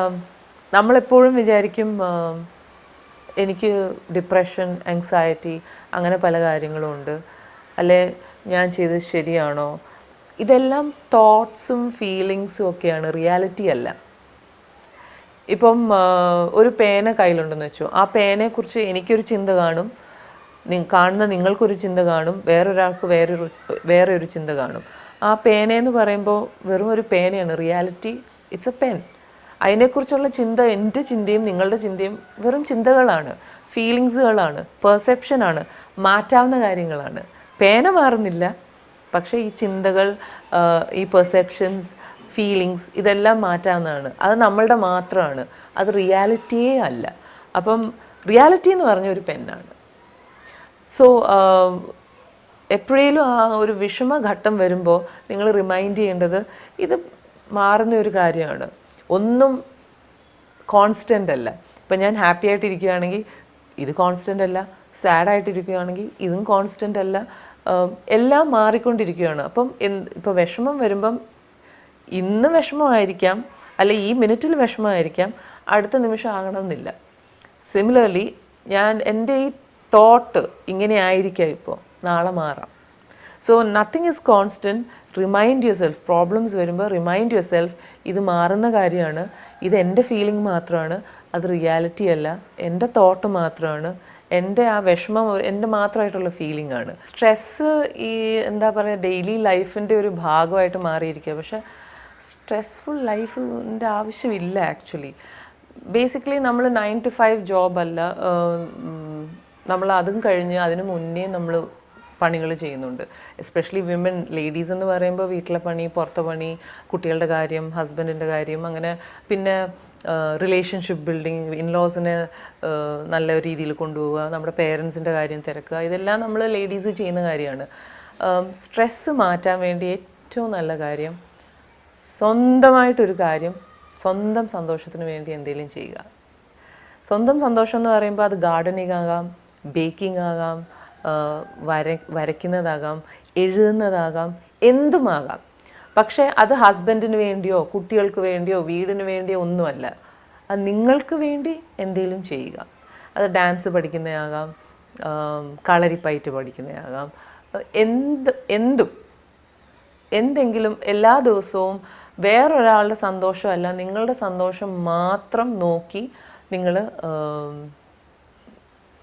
നമ്മളെപ്പോഴും വിചാരിക്കും എനിക്ക് depression, anxiety അങ്ങനെ പല കാര്യങ്ങളും ഉണ്ട്, അല്ലെ ഞാൻ ചെയ്തത് ശരിയാണോ. ഇതെല്ലാം തോട്ട്സും ഫീലിങ്സും ഒക്കെയാണ്, റിയാലിറ്റി അല്ല. ഇപ്പം ഒരു പേന കയ്യിലുണ്ടെന്ന് വെച്ചു, ആ പേനയെക്കുറിച്ച് എനിക്കൊരു ചിന്ത കാണും, കാണുന്ന നിങ്ങൾക്കൊരു ചിന്ത കാണും, വേറൊരാൾക്ക് വേറൊരു ചിന്ത കാണും. ആ പേനയെന്ന് പറയുമ്പോൾ വെറും ഒരു പേനയാണ്, റിയാലിറ്റി ഇറ്റ്സ് എ പെൻ. അതിനെക്കുറിച്ചുള്ള ചിന്ത, എൻ്റെ ചിന്തയും നിങ്ങളുടെ ചിന്തയും വെറും ചിന്തകളാണ്, ഫീലിങ്സുകളാണ്, പെർസെപ്ഷനാണ്, മാറ്റാവുന്ന കാര്യങ്ങളാണ്. പേന മാറുന്നില്ല, പക്ഷേ ഈ ചിന്തകൾ, ഈ പെർസെപ്ഷൻസ്, ഫീലിങ്സ് ഇതെല്ലാം മാറ്റാവുന്നതാണ്. അത് നമ്മളുടെ മാത്രമാണ്, അത് റിയാലിറ്റിയേ അല്ല. അപ്പം റിയാലിറ്റി എന്ന് പറഞ്ഞ ഒരു പെന്നാണ്. സോ എപ്പോഴേലും ആ ഒരു വിഷമഘട്ടം വരുമ്പോൾ നിങ്ങൾ റിമൈൻഡ് ചെയ്യേണ്ടത് ഇത് മാറുന്ന ഒരു കാര്യമാണ്, ഒന്നും കോൺസ്റ്റൻ്റ് അല്ല. ഇപ്പം ഞാൻ ഹാപ്പി ആയിട്ടിരിക്കുകയാണെങ്കിൽ ഇത് കോൺസ്റ്റൻ്റ് അല്ല, സാഡായിട്ടിരിക്കുകയാണെങ്കിൽ ഇതും കോൺസ്റ്റൻ്റ് അല്ല, എല്ലാം മാറിക്കൊണ്ടിരിക്കുകയാണ്. അപ്പം ഇപ്പോൾ വിഷമം വരുമ്പം ഇന്ന് വിഷമമായിരിക്കാം, അല്ലെ ഈ മിനിറ്റിൽ വിഷമമായിരിക്കാം, അടുത്ത നിമിഷം ആകണമെന്നില്ല. സിമിലർലി എൻ്റെ ഈ തോട്ട് ഇങ്ങനെ ആയിരിക്കാം, ഇപ്പോൾ നാളെ മാറാം. So nothing is constant. Remind your self, problems വരുമ്പോൾ റിമൈൻഡ് യുവർ സെൽഫ്, ഇത് മാറുന്ന കാര്യമാണ്, ഇത് എൻ്റെ ഫീലിംഗ് മാത്രമാണ്, അത് റിയാലിറ്റി അല്ല, എൻ്റെ തോട്ട് മാത്രമാണ്, എൻ്റെ ആ വിഷമം എൻ്റെ മാത്രമായിട്ടുള്ള ഫീലിംഗ് ആണ്. സ്ട്രെസ്സ് ഈ എന്താ പറയുക, ഡെയിലി ലൈഫിൻ്റെ ഒരു ഭാഗമായിട്ട് മാറിയിരിക്കുക. പക്ഷേ സ്ട്രെസ്ഫുൾ ലൈഫിൻ്റെ ആവശ്യമില്ല ആക്ച്വലി. ബേസിക്കലി നമ്മൾ 9 to 5 ജോബല്ല, നമ്മൾ അതും കഴിഞ്ഞ് അതിന് മുന്നേ നമ്മൾ പണികൾ ചെയ്യുന്നുണ്ട്. എസ്പെഷ്യലി വിമൻ, ലേഡീസ് എന്ന് പറയുമ്പോൾ വീട്ടിലെ പണി, പുറത്തെ പണി, കുട്ടികളുടെ കാര്യം, ഹസ്ബൻഡിൻ്റെ കാര്യം, അങ്ങനെ പിന്നെ റിലേഷൻഷിപ്പ് ബിൽഡിങ്, ഇൻലോസിനെ നല്ല രീതിയിൽ കൊണ്ടുപോവുക, നമ്മുടെ പേരൻസിൻ്റെ കാര്യം തിരക്കുക, ഇതെല്ലാം നമ്മൾ ലേഡീസ് ചെയ്യുന്ന കാര്യമാണ്. സ്ട്രെസ്സ് മാറ്റാൻ വേണ്ടി ഏറ്റവും നല്ല കാര്യം സ്വന്തമായിട്ടൊരു കാര്യം, സ്വന്തം സന്തോഷത്തിന് വേണ്ടി എന്തെങ്കിലും ചെയ്യുക. സ്വന്തം സന്തോഷം എന്ന് പറയുമ്പോൾ അത് ഗാർഡനിങ് ആകാം, ബേക്കിംഗ് ആകാം, വരയ്ക്കുന്നതാകാം, എഴുതുന്നതാകാം, എന്തുമാകാം. പക്ഷേ അത് ഹസ്ബൻഡിന് വേണ്ടിയോ കുട്ടികൾക്ക് വേണ്ടിയോ വീടിന് വേണ്ടിയോ ഒന്നുമല്ല, അത് നിങ്ങൾക്ക് വേണ്ടി എന്തെങ്കിലും ചെയ്യുക. അത് ഡാൻസ് പഠിക്കുന്നതാകാം, കളരിപ്പയറ്റ് പഠിക്കുന്നതാകാം, എന്തെങ്കിലും എല്ലാ ദിവസവും വേറൊരാളുടെ സന്തോഷമല്ല, നിങ്ങളുടെ സന്തോഷം മാത്രം നോക്കി നിങ്ങൾ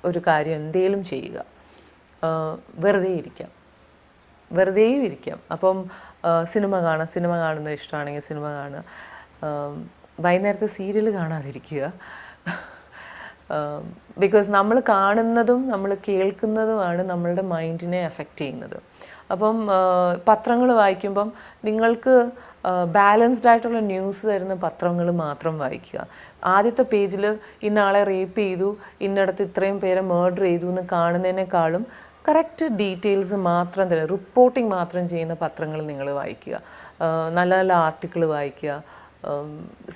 ഒരു കാര്യം എന്തെങ്കിലും ചെയ്യുക. വെറുതെയും ഇരിക്കാം. അപ്പം സിനിമ കാണുന്നത് ഇഷ്ടമാണെങ്കിൽ സിനിമ കാണുക. വൈകുന്നേരത്തെ സീരിയൽ കാണാതിരിക്കുക. ബിക്കോസ് നമ്മൾ കാണുന്നതും നമ്മൾ കേൾക്കുന്നതുമാണ് നമ്മളുടെ മൈൻഡിനെ എഫക്റ്റ് ചെയ്യുന്നത്. അപ്പം പത്രങ്ങൾ വായിക്കുമ്പം നിങ്ങൾക്ക് ബാലൻസ്ഡ് ആയിട്ടുള്ള ന്യൂസ് തരുന്ന പത്രങ്ങൾ മാത്രം വായിക്കുക. ആദ്യത്തെ പേജിൽ ഇന്നാളെ റേപ്പ് ചെയ്തു, ഇന്നടത്ത് ഇത്രയും പേരെ മർഡർ ചെയ്തു എന്ന് കാണുന്നതിനേക്കാളും കറക്റ്റ് ഡീറ്റെയിൽസ് മാത്രം തരുന്ന, റിപ്പോർട്ടിംഗ് മാത്രം ചെയ്യുന്ന പത്രങ്ങൾ നിങ്ങൾ വായിക്കുക. നല്ല നല്ല ആർട്ടിക്കിൾ വായിക്കുക.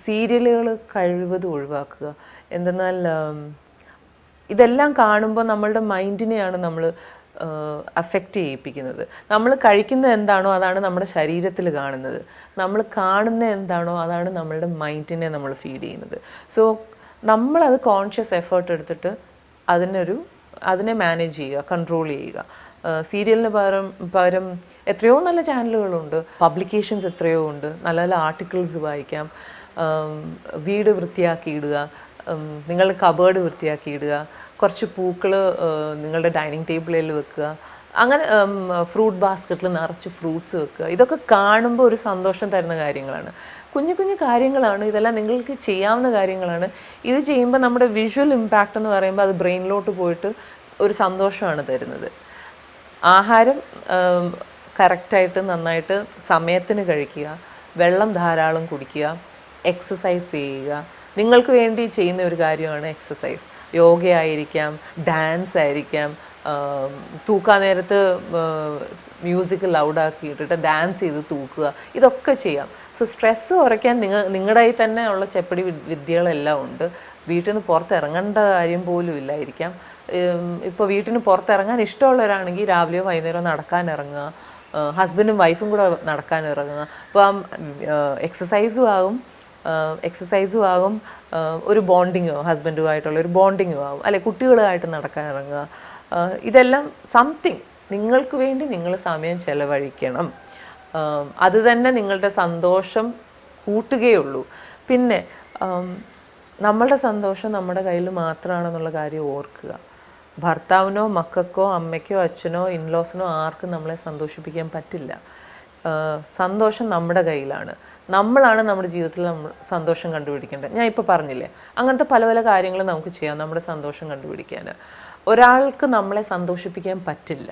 സീരിയലുകൾ കഴിവതും ഒഴിവാക്കുക. എന്തെന്നാൽ ഇതെല്ലാം കാണുമ്പോൾ നമ്മളുടെ മൈൻഡിനെയാണ് നമ്മൾ അഫക്റ്റ് ചെയ്യിപ്പിക്കുന്നത്. നമ്മൾ കഴിക്കുന്നത് എന്താണോ അതാണ് നമ്മുടെ ശരീരത്തിൽ കാണുന്നത്. നമ്മൾ കാണുന്ന എന്താണോ അതാണ് നമ്മളുടെ മൈൻഡിനെ നമ്മൾ ഫീഡ് ചെയ്യുന്നത്. സോ നമ്മളത് കോൺഷ്യസ് എഫേർട്ട് എടുത്തിട്ട് അതിനെ മാനേജ് ചെയ്യുക, കൺട്രോൾ ചെയ്യുക. സീരിയലിന് പകരം എത്രയോ നല്ല ചാനലുകളുണ്ട്, പബ്ലിക്കേഷൻസ് എത്രയോ ഉണ്ട്. നല്ല നല്ല ആർട്ടിക്കിൾസ് വായിക്കാം. വീട് വൃത്തിയാക്കിയിടുക, നിങ്ങളുടെ കബേർഡ് വൃത്തിയാക്കിയിടുക, കുറച്ച് പൂക്കൾ നിങ്ങളുടെ ഡൈനിങ് ടേബിളിൽ വെക്കുക, അങ്ങനെ ഫ്രൂട്ട് ബാസ്ക്കറ്റിൽ നിറച്ച് ഫ്രൂട്ട്സ് വെക്കുക. ഇതൊക്കെ കാണുമ്പോൾ ഒരു സന്തോഷം തരുന്ന കാര്യങ്ങളാണ്. കുഞ്ഞു കുഞ്ഞു കാര്യങ്ങളാണ്, ഇതെല്ലാം നിങ്ങൾക്ക് ചെയ്യാവുന്ന കാര്യങ്ങളാണ്. ഇത് ചെയ്യുമ്പോൾ നമ്മുടെ വിഷ്വൽ ഇമ്പാക്റ്റ് എന്ന് പറയുമ്പോൾ അത് ബ്രെയിനിലോട്ട് പോയിട്ട് ഒരു സന്തോഷമാണ് തരുന്നത്. ആഹാരം കറക്റ്റായിട്ട് നന്നായിട്ട് സമയത്തിന് കഴിക്കുക, വെള്ളം ധാരാളം കുടിക്കുക, എക്സസൈസ് ചെയ്യുക. നിങ്ങൾക്ക് വേണ്ടി ചെയ്യുന്ന ഒരു കാര്യമാണ് എക്സസൈസ്. യോഗയായിരിക്കാം, ഡാൻസ് ആയിരിക്കാം, തൂക്കാൻ നേരത്ത് മ്യൂസിക് ലൗഡാക്കിയിട്ടിട്ട് ഡാൻസ് ചെയ്ത് തൂക്കുക, ഇതൊക്കെ ചെയ്യാം. സോ സ്ട്രെസ്സ് കുറയ്ക്കാൻ നിങ്ങളുടെ കയ്യിൽ തന്നെ ഉള്ള ചെപ്പടി വിദ്യകളെല്ലാം ഉണ്ട്. വീട്ടിൽ നിന്ന് പുറത്തിറങ്ങേണ്ട കാര്യം പോലും ഇല്ലായിരിക്കാം. ഇപ്പോൾ വീട്ടിന് പുറത്തിറങ്ങാൻ ഇഷ്ടമുള്ളവരാണെങ്കിൽ രാവിലെയോ വൈകുന്നേരമോ നടക്കാൻ ഇറങ്ങുക, ഹസ്ബൻഡും വൈഫും കൂടെ നടക്കാൻ ഇറങ്ങുക. അപ്പം എക്സസൈസും ആകും, ഒരു ബോണ്ടിങ്ങോ ഹസ്ബൻഡുമായിട്ടുള്ള ഒരു ബോണ്ടിങ്ങും ആകും, അല്ലെ കുട്ടികളുമായിട്ട് നടക്കാൻ ഇറങ്ങുക. ഇതെല്ലാം സംതിങ് നിങ്ങൾക്ക് വേണ്ടി നിങ്ങൾ സമയം ചെലവഴിക്കണം. അത് തന്നെ നിങ്ങളുടെ സന്തോഷം കൂട്ടുകയുള്ളൂ. പിന്നെ നമ്മളുടെ സന്തോഷം നമ്മുടെ കയ്യിൽ മാത്രമാണെന്നുള്ള കാര്യം ഓർക്കുക. ഭർത്താവിനോ മക്കൾക്കോ അമ്മയ്ക്കോ അച്ഛനോ ഇൻലോസിനോ ആർക്കും നമ്മളെ സന്തോഷിപ്പിക്കാൻ പറ്റില്ല. സന്തോഷം നമ്മുടെ കയ്യിലാണ്. നമ്മളാണ് നമ്മുടെ ജീവിതത്തിൽ നമ്മൾ സന്തോഷം കണ്ടുപിടിക്കേണ്ടത്. ഞാൻ ഇപ്പോൾ പറഞ്ഞില്ലേ, അങ്ങനത്തെ പല പല കാര്യങ്ങൾ നമുക്ക് ചെയ്യാം നമ്മുടെ സന്തോഷം കണ്ടുപിടിക്കാൻ. ഒരാൾക്ക് നമ്മളെ സന്തോഷിപ്പിക്കാൻ പറ്റില്ല,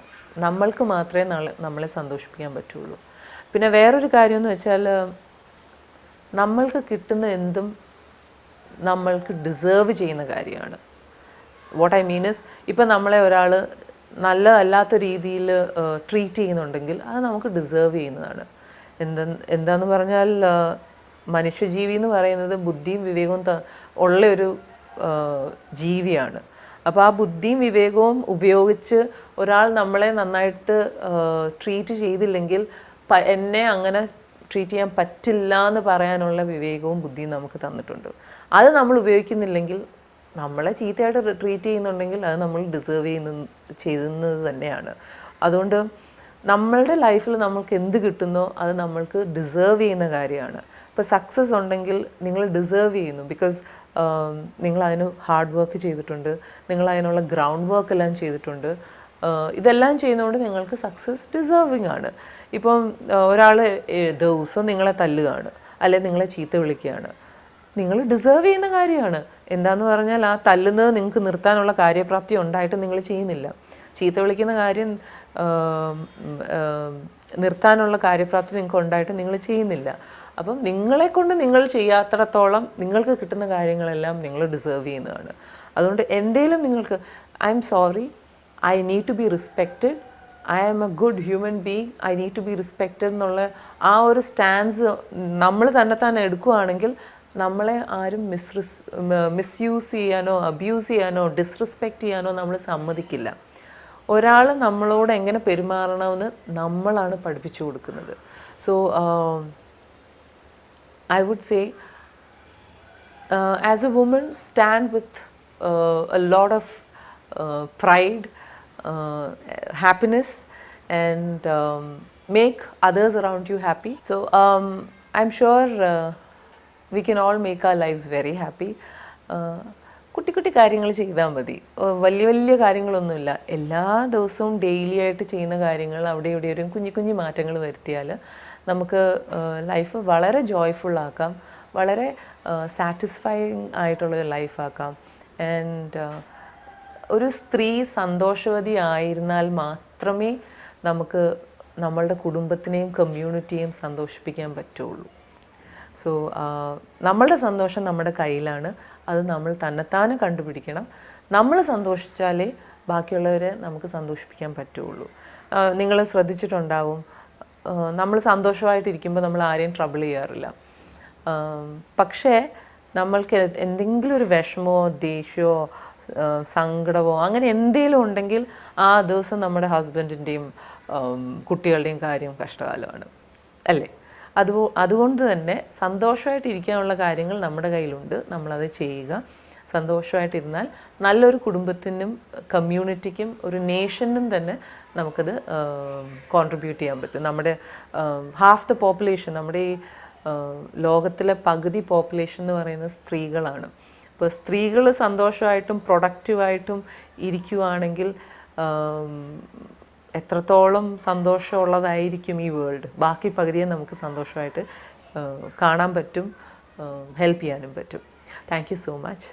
നമ്മൾക്ക് മാത്രമേ നമ്മളെ സന്തോഷിപ്പിക്കാൻ പറ്റുള്ളൂ. പിന്നെ വേറൊരു കാര്യം എന്ന് വെച്ചാൽ, നമ്മൾക്ക് കിട്ടുന്ന എന്തും നമ്മൾക്ക് ഡിസേർവ് ചെയ്യുന്ന കാര്യമാണ്. വാട്ട് ഐ മീൻ ഇസ്, ഇപ്പം നമ്മളെ ഒരാൾ നല്ലതല്ലാത്ത രീതിയിൽ ട്രീറ്റ് ചെയ്യുന്നുണ്ടെങ്കിൽ അത് നമുക്ക് ഡിസേർവ് ചെയ്യുന്നതാണ്. എന്താന്ന് പറഞ്ഞാൽ, മനുഷ്യജീവി എന്ന് പറയുന്നത് ബുദ്ധിയും വിവേകവും ഉള്ളൊരു ജീവിയാണ്. അപ്പോൾ ആ ബുദ്ധിയും വിവേകവും ഉപയോഗിച്ച് ഒരാൾ നമ്മളെ നന്നായിട്ട് ട്രീറ്റ് ചെയ്തില്ലെങ്കിൽ എന്നെ അങ്ങനെ ട്രീറ്റ് ചെയ്യാൻ പറ്റില്ല എന്ന് പറയാനുള്ള വിവേകവും ബുദ്ധിയും നമുക്ക് തന്നിട്ടുണ്ട്. അത് നമ്മൾ ഉപയോഗിക്കുന്നില്ലെങ്കിൽ, നമ്മളെ ചീത്തയായിട്ട് ട്രീറ്റ് ചെയ്യുന്നുണ്ടെങ്കിൽ അത് നമ്മൾ ഡിസേർവ് ചെയ്യുന്നത് തന്നെയാണ്. അതുകൊണ്ട് നമ്മളുടെ ലൈഫിൽ നമ്മൾക്ക് എന്ത് കിട്ടുന്നോ അത് നമ്മൾക്ക് ഡിസേർവ് ചെയ്യുന്ന കാര്യമാണ്. ഇപ്പോൾ സക്സസ് ഉണ്ടെങ്കിൽ നിങ്ങൾ ഡിസേർവ് ചെയ്യുന്നു, ബിക്കോസ് നിങ്ങൾ അതിന് ഹാർഡ് വർക്ക് ചെയ്തിട്ടുണ്ട്, നിങ്ങൾ അതിനുള്ള ഗ്രൗണ്ട് വർക്ക് എല്ലാം ചെയ്തിട്ടുണ്ട്. ഇതെല്ലാം ചെയ്യുന്നതുകൊണ്ട് നിങ്ങൾക്ക് സക്സസ് ഡിസേർവിങ് ആണ്. ഇപ്പം ഒരാൾ ദിവസം നിങ്ങളെ തല്ലുകയാണ്, അല്ലെങ്കിൽ നിങ്ങളെ ചീത്ത വിളിക്കുകയാണ്, നിങ്ങൾ ഡിസേർവ് ചെയ്യുന്ന കാര്യമാണ്. എന്താന്ന് പറഞ്ഞാൽ, ആ തല്ലുന്നത് നിങ്ങൾക്ക് നിർത്താനുള്ള കാര്യപ്രാപ്തി ഉണ്ടായിട്ട് നിങ്ങൾ ചെയ്യുന്നില്ല. ചീത്ത വിളിക്കുന്ന കാര്യം നിർത്താനുള്ള കാര്യപ്രാപ്തി നിങ്ങൾക്ക് ഉണ്ടായിട്ട് നിങ്ങൾ ചെയ്യുന്നില്ല. അപ്പം നിങ്ങളെക്കൊണ്ട് നിങ്ങൾ ചെയ്യാത്തിടത്തോളം നിങ്ങൾക്ക് കിട്ടുന്ന കാര്യങ്ങളെല്ലാം നിങ്ങൾ ഡിസേർവ് ചെയ്യുന്നതാണ്. അതുകൊണ്ട് എന്തേലും നിങ്ങൾക്ക് I'm sorry, I need to be respected, I am a good human being, I need to be respected എന്നുള്ള ആ ഒരു സ്റ്റാൻസ് നമ്മൾ തന്നെ എടുക്കുകയാണെങ്കിൽ നമ്മളെ ആരും മിസ്യൂസ് ചെയ്യാനോ അബ്യൂസ് ചെയ്യാനോ ഡിസ്റെസ്പെക്റ്റ് ചെയ്യാനോ നമ്മൾ സമ്മതിക്കില്ല. ഒരാൾ നമ്മളോട് എങ്ങനെ പെരുമാറണമെന്ന് നമ്മളാണ് പഠിപ്പിച്ചു കൊടുക്കുന്നത്. So I would say, as a woman, stand with a lot of pride, happiness, and make others around you happy. So I'm sure we can all make our lives very happy. കുട്ടി കുട്ടി കാര്യങ്ങൾ ചെയ്താൽ മതി, വലിയ വലിയ കാര്യങ്ങളൊന്നുമില്ല. എല്ലാ ദിവസവും ഡെയിലി ആയിട്ട് ചെയ്യുന്ന കാര്യങ്ങൾ അവിടെ ഇവിടെ ഒരു കുഞ്ഞു കുഞ്ഞു മാറ്റങ്ങൾ വരുത്തിയാൽ നമുക്ക് ലൈഫ് വളരെ ജോയ്ഫുൾ ആക്കാം, വളരെ സാറ്റിസ്ഫൈങ് ആയിട്ടുള്ളൊരു ലൈഫാക്കാം. ആൻഡ് ഒരു സ്ത്രീ സന്തോഷവതി ആയിരുന്നാൽ മാത്രമേ നമുക്ക് നമ്മളുടെ കുടുംബത്തിനെയും കമ്മ്യൂണിറ്റിയെയും സന്തോഷിപ്പിക്കാൻ പറ്റുള്ളൂ. സോ നമ്മളുടെ സന്തോഷം നമ്മുടെ കയ്യിലാണ്, അത് നമ്മൾ തന്നെത്താനെ കണ്ടുപിടിക്കണം. നമ്മൾ സന്തോഷിച്ചാലേ ബാക്കിയുള്ളവരെ നമുക്ക് സന്തോഷിപ്പിക്കാൻ പറ്റുള്ളൂ. നിങ്ങൾ ശ്രദ്ധിച്ചിട്ടുണ്ടാവും, നമ്മൾ സന്തോഷമായിട്ടിരിക്കുമ്പോൾ നമ്മൾ ആരെയും ട്രബിൾ ചെയ്യാറില്ല. പക്ഷേ നമ്മൾക്ക് എന്തെങ്കിലും ഒരു വിഷമമോ ദേഷ്യമോ സങ്കടമോ അങ്ങനെ എന്തെങ്കിലും ഉണ്ടെങ്കിൽ ആ ദിവസം നമ്മുടെ ഹസ്ബൻഡിൻ്റെയും കുട്ടികളുടെയും കാര്യം കഷ്ടകാലമാണ്, അല്ലേ? അതുകൊണ്ട് തന്നെ സന്തോഷമായിട്ടിരിക്കാനുള്ള കാര്യങ്ങൾ നമ്മുടെ കയ്യിലുണ്ട്, നമ്മളത് ചെയ്യുക. സന്തോഷമായിട്ടിരുന്നാൽ നല്ലൊരു കുടുംബത്തിനും കമ്മ്യൂണിറ്റിക്കും ഒരു നേഷനും തന്നെ നമുക്കത് കോൺട്രിബ്യൂട്ട് ചെയ്യാൻ പറ്റും. നമ്മുടെ ഹാഫ് ദ പോപ്പുലേഷൻ, നമ്മുടെ ഈ ലോകത്തിലെ പകുതി പോപ്പുലേഷൻ എന്ന് പറയുന്നത് സ്ത്രീകളാണ്. അപ്പോൾ സ്ത്രീകൾ സന്തോഷമായിട്ടും പ്രൊഡക്റ്റീവായിട്ടും ഇരിക്കുവാണെങ്കിൽ എത്രത്തോളം സന്തോഷമുള്ളതായിരിക്കും ഈ വേൾഡ്. ബാക്കി പകുതിയെ നമുക്ക് സന്തോഷമായിട്ട് കാണാൻ പറ്റും, ഹെൽപ്പ് ചെയ്യാനും പറ്റും. Thank you so much.